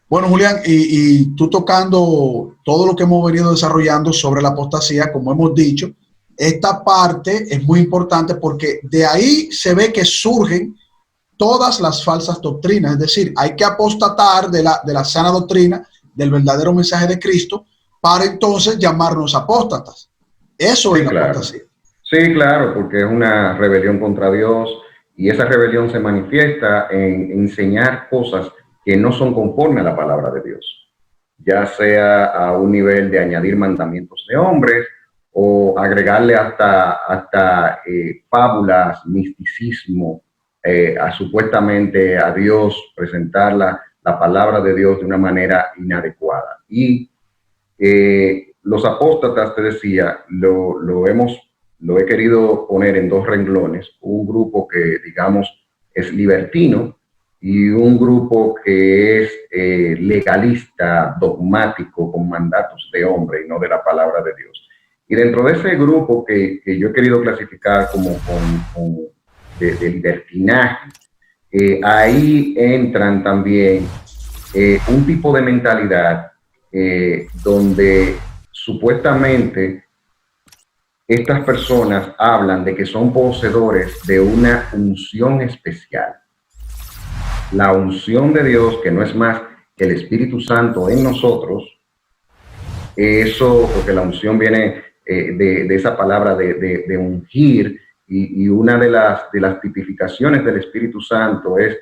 Bueno, Julián, y tú tocando todo lo que hemos venido desarrollando sobre la apostasía, como hemos dicho, esta parte es muy importante porque de ahí se ve que surgen todas las falsas doctrinas. Es decir, hay que apostatar de la sana doctrina, del verdadero mensaje de Cristo, para entonces llamarnos apóstatas. Eso es la apostasía. Sí, claro, porque es una rebelión contra Dios, y esa rebelión se manifiesta en enseñar cosas que no son conforme a la palabra de Dios, ya sea a un nivel de añadir mandamientos de hombres o agregarle hasta fábulas, misticismo, supuestamente a Dios, presentar la palabra de Dios de una manera inadecuada. Y los apóstatas, te decía, lo he querido poner en dos renglones: un grupo que, digamos, es libertino, y un grupo que es legalista, dogmático, con mandatos de hombre y no de la palabra de Dios. Y dentro de ese grupo que yo he querido clasificar como de libertinaje, ahí entran también un tipo de mentalidad donde supuestamente estas personas hablan de que son poseedores de una unción especial. La unción de Dios, que no es más que el Espíritu Santo en nosotros. Eso, porque la unción viene de esa palabra de ungir, y una de las tipificaciones del Espíritu Santo es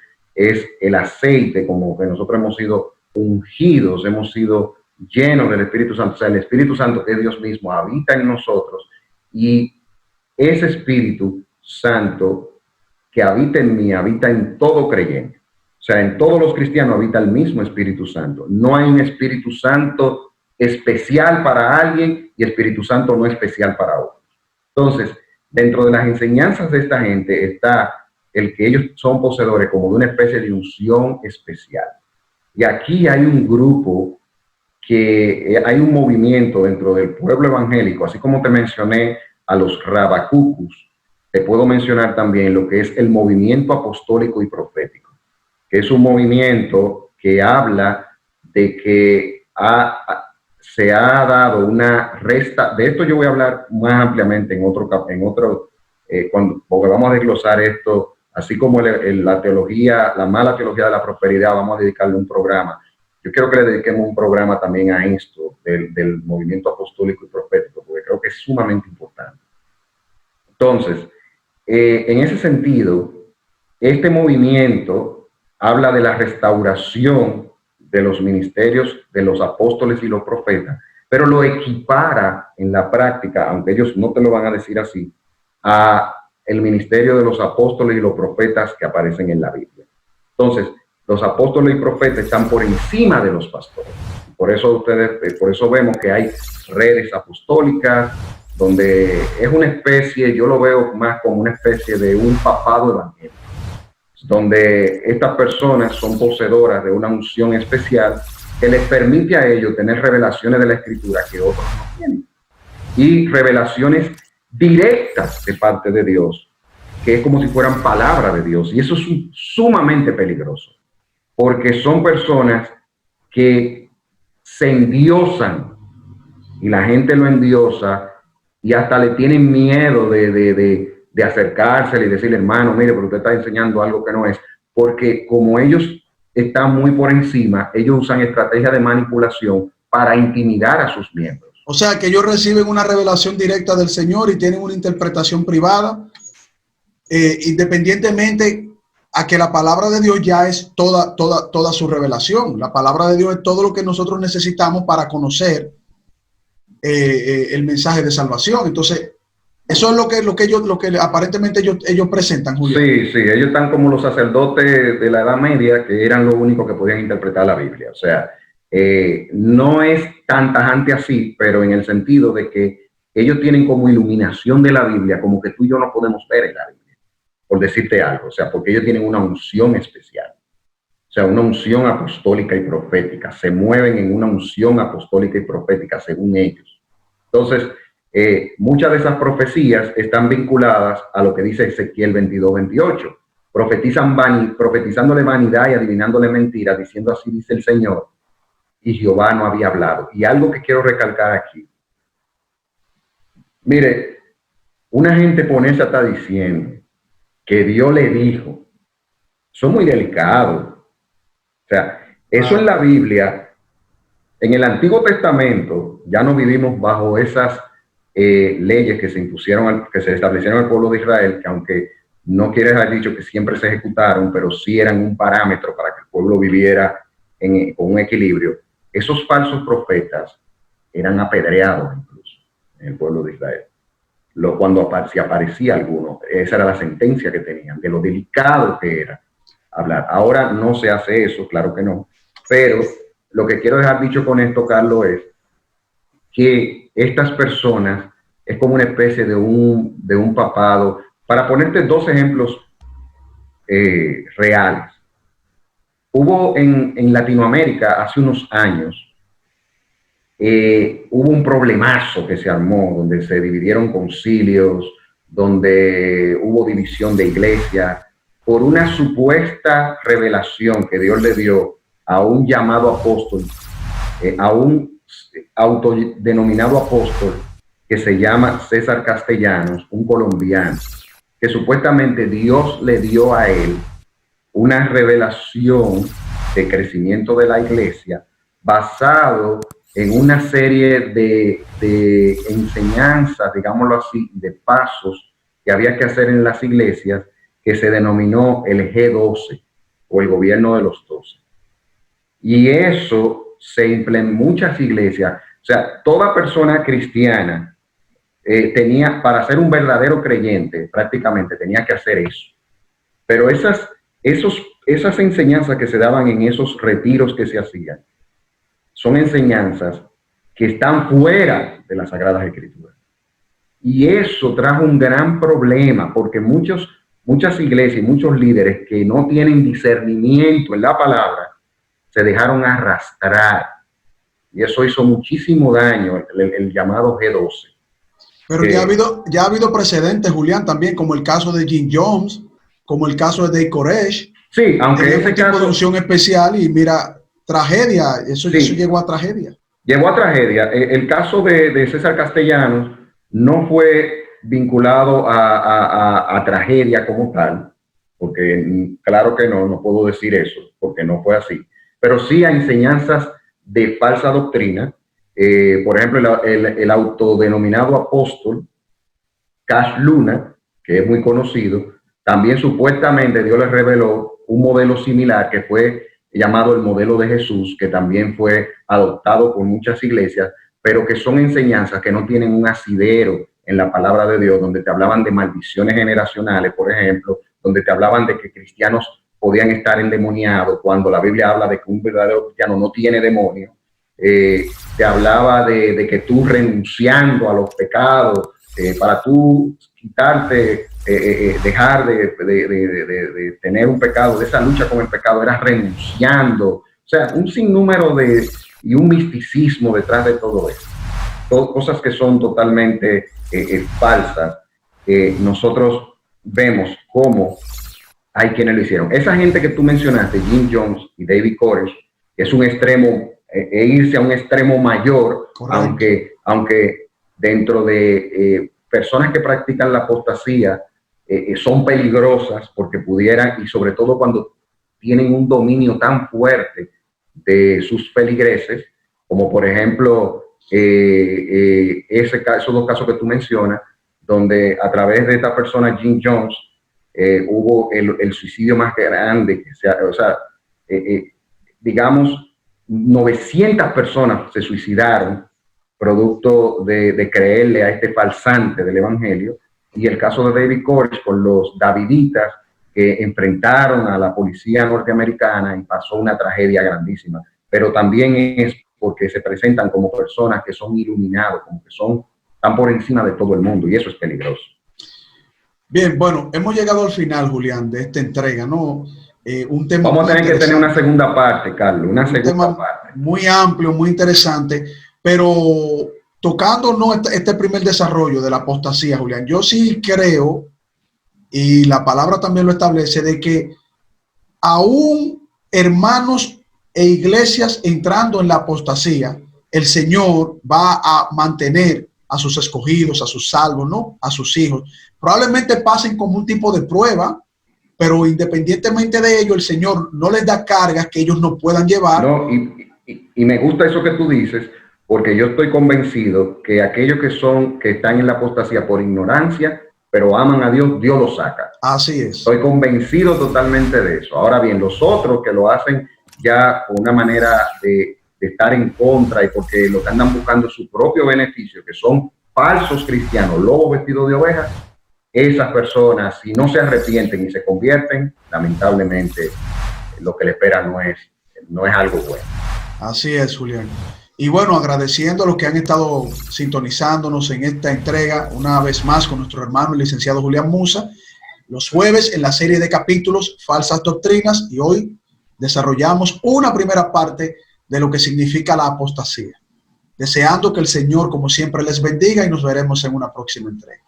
el aceite, como que nosotros hemos sido ungidos, hemos sido llenos del Espíritu Santo. O sea, el Espíritu Santo, que es Dios mismo, habita en nosotros, y ese Espíritu Santo que habita en mí, habita en todo creyente. O sea, en todos los cristianos habita el mismo Espíritu Santo. No hay un Espíritu Santo especial para alguien y Espíritu Santo no especial para otro. Entonces, dentro de las enseñanzas de esta gente está el que ellos son poseedores como de una especie de unción especial. Y aquí hay un grupo que hay un movimiento dentro del pueblo evangélico, así como te mencioné a los rabacucus, te puedo mencionar también lo que es el movimiento apostólico y profético, que es un movimiento que habla de que se ha dado una resta, de esto yo voy a hablar más ampliamente en otro porque vamos a desglosar esto, así como la teología, la mala teología de la prosperidad, vamos a dedicarle un programa. Yo quiero que le dediquemos un programa también a esto, del movimiento apostólico y profético, porque creo que es sumamente importante. Entonces, en ese sentido, este movimiento habla de la restauración de los ministerios de los apóstoles y los profetas, pero lo equipara en la práctica, aunque ellos no te lo van a decir así, a el ministerio de los apóstoles y los profetas que aparecen en la Biblia. Entonces, los apóstoles y profetas están por encima de los pastores. Por eso vemos que hay redes apostólicas, donde es una especie, yo lo veo más como una especie de un papado evangélico, donde estas personas son poseedoras de una unción especial que les permite a ellos tener revelaciones de la Escritura que otros no tienen. Y revelaciones directas de parte de Dios, que es como si fueran palabra de Dios. Y eso es sumamente peligroso, porque son personas que se endiosan y la gente lo endiosa y hasta le tienen miedo de acercársele y decirle, hermano, mire, pero usted está enseñando algo que no es, porque como ellos están muy por encima, ellos usan estrategias de manipulación para intimidar a sus miembros. O sea, que ellos reciben una revelación directa del Señor y tienen una interpretación privada, independientemente a que la palabra de Dios ya es toda su revelación. La palabra de Dios es todo lo que nosotros necesitamos para conocer el mensaje de salvación. Entonces, eso es lo que aparentemente ellos presentan, Julio. Sí, ellos están como los sacerdotes de la Edad Media, que eran los únicos que podían interpretar la Biblia. O sea, no es tan tajante así, pero en el sentido de que ellos tienen como iluminación de la Biblia, como que tú y yo no podemos ver en la Biblia, por decirte algo. O sea, porque ellos tienen una unción especial. O sea, una unción apostólica y profética. Se mueven en una unción apostólica y profética, según ellos. Entonces, muchas de esas profecías están vinculadas a lo que dice Ezequiel 22:28. Profetizándole vanidad y adivinándole mentiras, diciendo así dice el Señor, y Jehová no había hablado. Y algo que quiero recalcar aquí. Mire, una gente ponerse está diciendo que Dios le dijo. Son muy delicados. O sea, eso en la Biblia, en el Antiguo Testamento, ya no vivimos bajo esas leyes que se impusieron, que se establecieron al pueblo de Israel, que aunque no quiere haber dicho que siempre se ejecutaron, pero sí eran un parámetro para que el pueblo viviera con un equilibrio. Esos falsos profetas eran apedreados incluso en el pueblo de Israel. Cuando si aparecía alguno, esa era la sentencia que tenían, de lo delicado que era hablar. Ahora no se hace eso, claro que no, pero lo que quiero dejar dicho con esto, Carlos, es que estas personas es como una especie de un papado. Para ponerte dos ejemplos reales. Hubo en Latinoamérica hace unos años, hubo un problemazo que se armó, donde se dividieron concilios, donde hubo división de iglesia, por una supuesta revelación que Dios le dio a un llamado apóstol, a un autodenominado apóstol que se llama César Castellanos, un colombiano, que supuestamente Dios le dio a él una revelación de crecimiento de la iglesia basado en una serie de enseñanzas, digámoslo así, de pasos que había que hacer en las iglesias, que se denominó el G12 o el gobierno de los 12. Y eso se implementó en muchas iglesias. O sea, toda persona cristiana tenía, para ser un verdadero creyente, prácticamente tenía que hacer eso. Pero esas enseñanzas que se daban en esos retiros que se hacían, son enseñanzas que están fuera de las Sagradas Escrituras. Y eso trajo un gran problema, porque muchas iglesias y muchos líderes que no tienen discernimiento en la palabra, se dejaron arrastrar y eso hizo muchísimo daño, el llamado G12. Pero ya ha habido precedentes, Julián, también, como el caso de Jim Jones, como el caso de Dave Koresh. Sí, aunque ese tipo caso... de unción especial y mira, tragedia, eso llegó a tragedia. Llegó a tragedia. El caso de César Castellanos no fue vinculado a tragedia como tal, porque claro que no puedo decir eso, porque no fue así, pero sí a enseñanzas de falsa doctrina. Por ejemplo, el autodenominado apóstol Cash Luna, que es muy conocido, también supuestamente Dios le reveló un modelo similar que fue llamado el modelo de Jesús, que también fue adoptado por muchas iglesias, pero que son enseñanzas que no tienen un asidero en la palabra de Dios, donde te hablaban de maldiciones generacionales, por ejemplo, donde te hablaban de que cristianos podían estar endemoniados, cuando la Biblia habla de que un verdadero cristiano no tiene demonio. Te hablaba de que tú renunciando a los pecados, para tú quitarte, dejar de tener un pecado, de esa lucha con el pecado, eras renunciando. O sea, un sinnúmero y un misticismo detrás de todo eso. Cosas que son totalmente falsas. Nosotros vemos cómo hay quienes lo hicieron. Esa gente que tú mencionaste, Jim Jones y David Koresh, es un extremo, irse a un extremo mayor, aunque dentro de personas que practican la apostasía son peligrosas porque pudieran, y sobre todo cuando tienen un dominio tan fuerte de sus feligreses, como por ejemplo esos dos casos que tú mencionas, donde a través de esta persona, Jim Jones, hubo el suicidio más grande, digamos, 900 personas se suicidaron producto de creerle a este falsante del evangelio, y el caso de David Koresh con los daviditas que enfrentaron a la policía norteamericana y pasó una tragedia grandísima, pero también es porque se presentan como personas que son iluminados, como que están por encima de todo el mundo, y eso es peligroso. Bien, bueno, hemos llegado al final, Julián, de esta entrega, ¿no? Un tema Vamos a tener que tener una segunda parte, Carlos, una segunda parte. Muy amplio, muy interesante, pero tocando ¿no? este primer desarrollo de la apostasía, Julián, yo sí creo, y la palabra también lo establece, de que aún hermanos e iglesias entrando en la apostasía, el Señor va a mantener a sus escogidos, a sus salvos, ¿no? A sus hijos. Probablemente pasen como un tipo de prueba, pero independientemente de ello, el Señor no les da cargas que ellos no puedan llevar. No, y me gusta eso que tú dices, porque yo estoy convencido que aquellos que están en la apostasía por ignorancia, pero aman a Dios, Dios los saca. Así es. Estoy convencido totalmente de eso. Ahora bien, los otros que lo hacen ya con una manera de estar en contra y porque lo que andan buscando su propio beneficio, que son falsos cristianos, lobos vestidos de ovejas, esas personas, si no se arrepienten y se convierten, lamentablemente lo que le espera no es algo bueno. Así es, Julián. Y bueno, agradeciendo a los que han estado sintonizándonos en esta entrega, una vez más con nuestro hermano el licenciado Julián Musa, los jueves en la serie de capítulos Falsas Doctrinas, y hoy desarrollamos una primera parte de lo que significa la apostasía. Deseando que el Señor, como siempre, les bendiga y nos veremos en una próxima entrega.